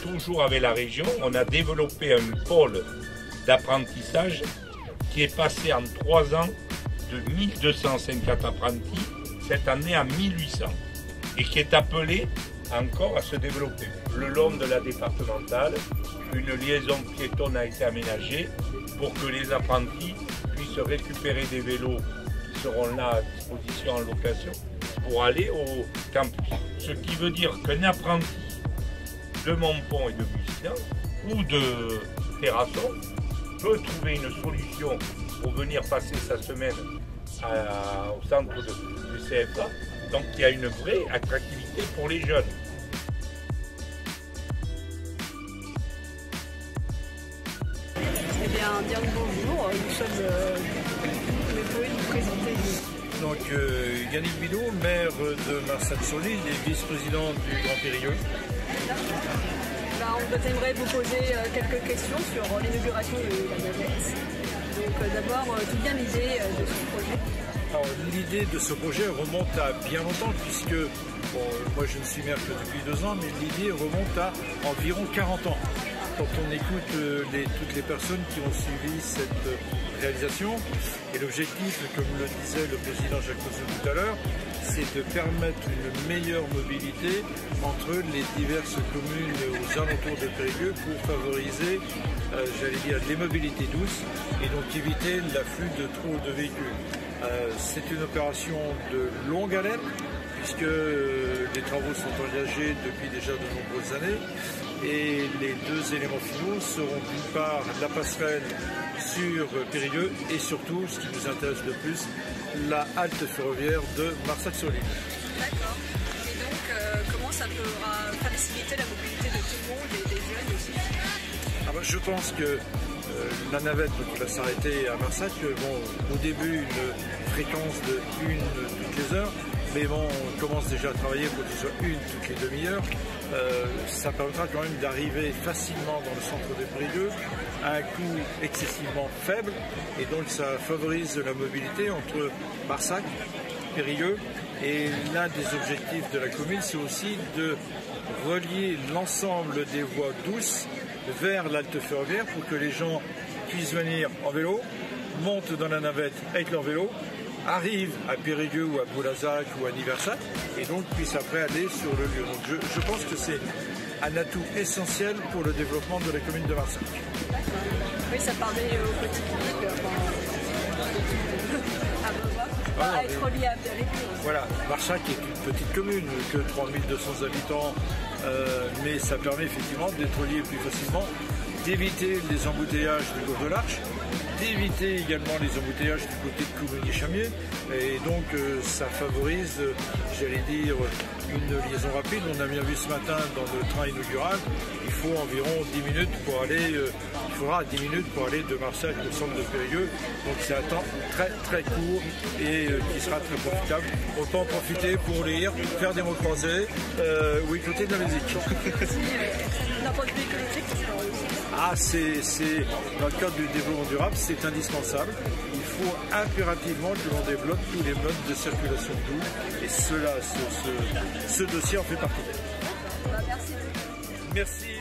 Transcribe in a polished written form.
toujours avec la région, on a développé un pôle d'apprentissage qui est passé en 3 ans de 1250 apprentis cette année à 1800 et qui est appelé encore à se développer. Le long de la départementale, une liaison piétonne a été aménagée pour que les apprentis puissent récupérer des vélos qui seront là à disposition en location pour aller au campus. Ce qui veut dire qu'un apprenti de Montpont et de Bussian ou de Terrasson peut trouver une solution pour venir passer sa semaine au centre du CFA. Donc il y a une vraie attractivité pour les jeunes. Eh bien bonjour, nous sommes les pouvez nous présenter. Donc Yannick Bidot, maire de Marsac-sur-l'Île et vice-président du Grand Périgueux. On aimerait vous poser quelques questions sur l'inauguration de la navette. Donc d'abord, d'où vient l'idée de ce projet? L'idée de ce projet remonte à bien longtemps puisque, moi je ne suis maire que depuis 2 ans, mais l'idée remonte à environ 40 ans. Quand on écoute toutes les personnes qui ont suivi cette réalisation, et l'objectif, comme le disait le président Jacques Cousseau tout à l'heure, c'est de permettre une meilleure mobilité entre les diverses communes aux alentours de Périgueux pour favoriser, j'allais dire, les mobilités douces et donc éviter l'afflux de trop de véhicules. C'est une opération de longue haleine puisque les travaux sont engagés depuis déjà de nombreuses années et les 2 éléments finaux seront d'une part la passerelle sur Périgueux et surtout, ce qui nous intéresse le plus, la halte ferroviaire de Marsac-sur-l'Île. D'accord. Et donc, comment ça pourra faciliter la mobilité de tout le monde et des jeunes aussi? Je pense que la navette qui va s'arrêter à Marsac, au début une fréquence de 1 toutes les heures, mais on commence déjà à travailler pour que ce soit 1 toutes les demi-heures. Ça permettra quand même d'arriver facilement dans le centre de Périgueux à un coût excessivement faible et donc ça favorise la mobilité entre Marsac, Périgueux et l'un des objectifs de la commune c'est aussi de relier l'ensemble des voies douces vers l'halte ferroviaire pour que les gens puissent venir en vélo, montent dans la navette avec leur vélo, arrivent à Périgueux ou à Boulazac ou à Niversac et donc puissent après aller sur le lieu. Donc je pense que c'est un atout essentiel pour le développement de la commune de Marsac. Oui, ça permet au petit public à être relié à Périgueux. Voilà, Marsac est une petite commune, que 3200 habitants, mais ça permet effectivement d'être relié plus facilement, d'éviter les embouteillages du Golfe de l'Arche, d'éviter également les embouteillages du côté de Couvigny-Chamiers et donc ça favorise, j'allais dire, une liaison rapide. On a bien vu ce matin dans le train inaugural, il faut environ 10 minutes pour aller, il faudra 10 minutes pour aller de Marsac au centre de Périgueux, donc c'est un temps très très court et qui sera très profitable. Autant en profiter pour lire, faire des mots croisés ou écouter de la musique. D'un point de vue écologique, c'est dans le cadre du développement durable, c'est indispensable. Il faut impérativement que l'on développe tous les modes de circulation doux et ce dossier en fait partie. Merci. Merci.